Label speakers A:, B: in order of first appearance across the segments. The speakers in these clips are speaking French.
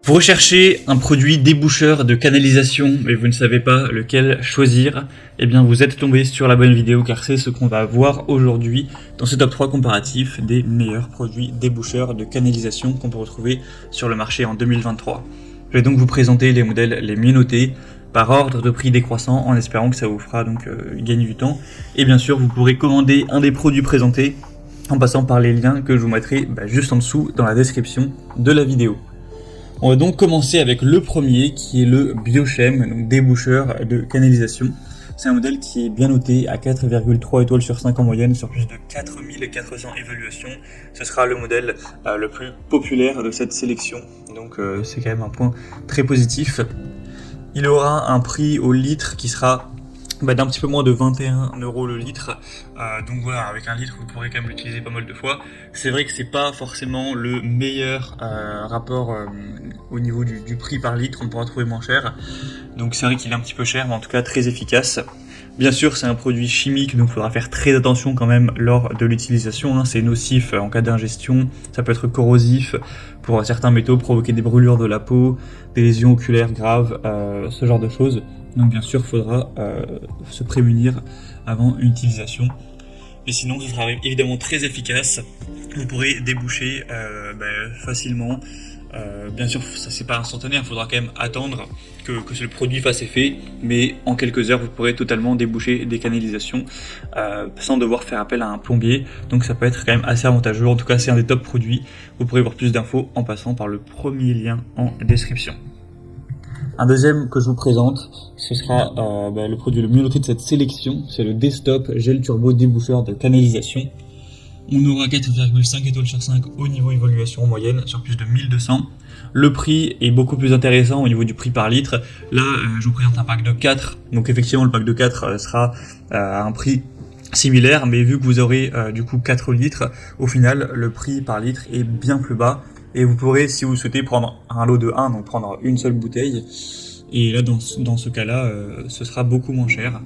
A: Vous recherchez un produit déboucheur de canalisation mais vous ne savez pas lequel choisir, eh bien vous êtes tombé sur la bonne vidéo car c'est ce qu'on va voir aujourd'hui dans ce top 3 comparatif des meilleurs produits déboucheurs de canalisation qu'on peut retrouver sur le marché en 2023. Je vais donc vous présenter les modèles les mieux notés par ordre de prix décroissant en espérant que ça vous fera donc gagner du temps. Et bien sûr vous pourrez commander un des produits présentés en passant par les liens que je vous mettrai juste en dessous dans la description de la vidéo. On va donc commencer avec le premier qui est le Biochem, donc déboucheur de canalisation. C'est un modèle qui est bien noté à 4,3 étoiles sur 5 en moyenne sur plus de 4400 évaluations. Ce sera le modèle le plus populaire de cette sélection, donc c'est quand même un point très positif. Il aura un prix au litre qui sera d'un petit peu moins de 21 € le litre, donc voilà, avec un litre vous pourrez quand même l'utiliser pas mal de fois. C'est vrai que c'est pas forcément le meilleur rapport au niveau du prix par litre, on pourra trouver moins cher, donc c'est vrai qu'il est un petit peu cher mais en tout cas très efficace. Bien sûr c'est un produit chimique donc il faudra faire très attention quand même lors de l'utilisation, c'est nocif en cas d'ingestion, ça peut être corrosif pour certains métaux, provoquer des brûlures de la peau, des lésions oculaires graves, ce genre de choses. Donc bien sûr, il faudra se prémunir avant une utilisation. Mais sinon, ce sera évidemment très efficace. Vous pourrez déboucher facilement. Bien sûr, ça c'est pas instantané, il faudra quand même attendre que le produit fasse effet. Mais en quelques heures, vous pourrez totalement déboucher des canalisations sans devoir faire appel à un plombier. Donc ça peut être quand même assez avantageux. En tout cas, c'est un des top produits. Vous pourrez voir plus d'infos en passant par le premier lien en description. Un deuxième que je vous présente, ce sera le produit le mieux noté de cette sélection, c'est le Desktop Gel Turbo Déboucheur de canalisation. On aura 4,5 étoiles sur 5 au niveau évaluation moyenne sur plus de 1200. Le prix est beaucoup plus intéressant au niveau du prix par litre. Là, je vous présente un pack de 4, donc effectivement le pack de 4 sera à un prix similaire, mais vu que vous aurez du coup 4 litres, au final le prix par litre est bien plus bas. Et vous pourrez, si vous souhaitez, prendre un lot de 1, donc prendre une seule bouteille. Et là, dans ce cas-là, ce sera beaucoup moins cher.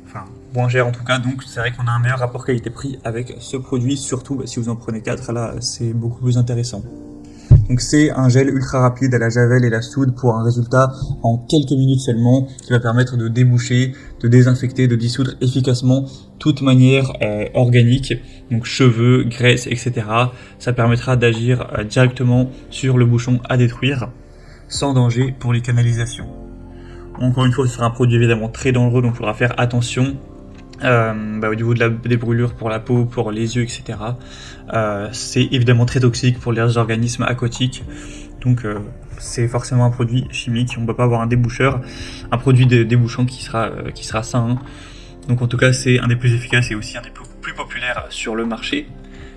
A: Enfin, moins cher en tout cas, donc c'est vrai qu'on a un meilleur rapport qualité-prix avec ce produit. Surtout, si vous en prenez 4, là, c'est beaucoup plus intéressant. Donc c'est un gel ultra rapide à la javel et la soude pour un résultat en quelques minutes seulement qui va permettre de déboucher, de désinfecter, de dissoudre efficacement toute manière organique, donc cheveux, graisse, etc. Ça permettra d'agir directement sur le bouchon à détruire sans danger pour les canalisations. Encore une fois, ce sera un produit évidemment très dangereux, donc il faudra faire attention. Au niveau des brûlures pour la peau, pour les yeux, etc. C'est évidemment très toxique pour les organismes aquatiques, donc c'est forcément un produit chimique, on ne peut pas avoir un déboucheur, un produit débouchant qui sera sain. Donc en tout cas c'est un des plus efficaces et aussi un des plus populaires sur le marché.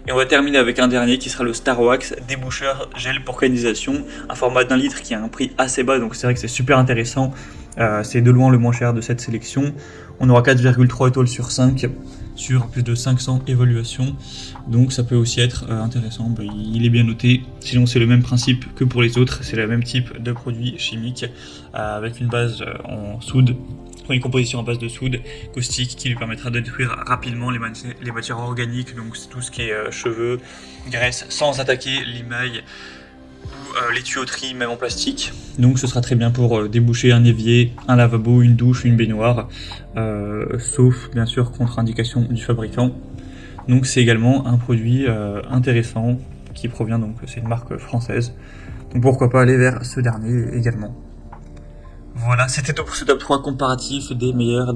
A: Et on va terminer avec un dernier qui sera le Starwax déboucheur gel pour canalisation, un format d'1 litre qui a un prix assez bas, donc c'est vrai que c'est super intéressant. C'est de loin le moins cher de cette sélection. On aura 4,3 étoiles sur 5 sur plus de 500 évaluations, donc ça peut aussi être intéressant. Il est bien noté, sinon c'est le même principe que pour les autres, c'est le même type de produit chimique avec une base en soude, une composition à base de soude caustique qui lui permettra de détruire rapidement les matières organiques, donc tout ce qui est cheveux, graisse, sans attaquer l'émail ou les tuyauteries même en plastique. Donc ce sera très bien pour déboucher un évier, un lavabo, une douche, une baignoire, sauf bien sûr contre-indication du fabricant. Donc c'est également un produit intéressant qui provient, donc c'est une marque française, donc pourquoi pas aller vers ce dernier également. Voilà, c'était tout pour ce top 3 comparatif des meilleurs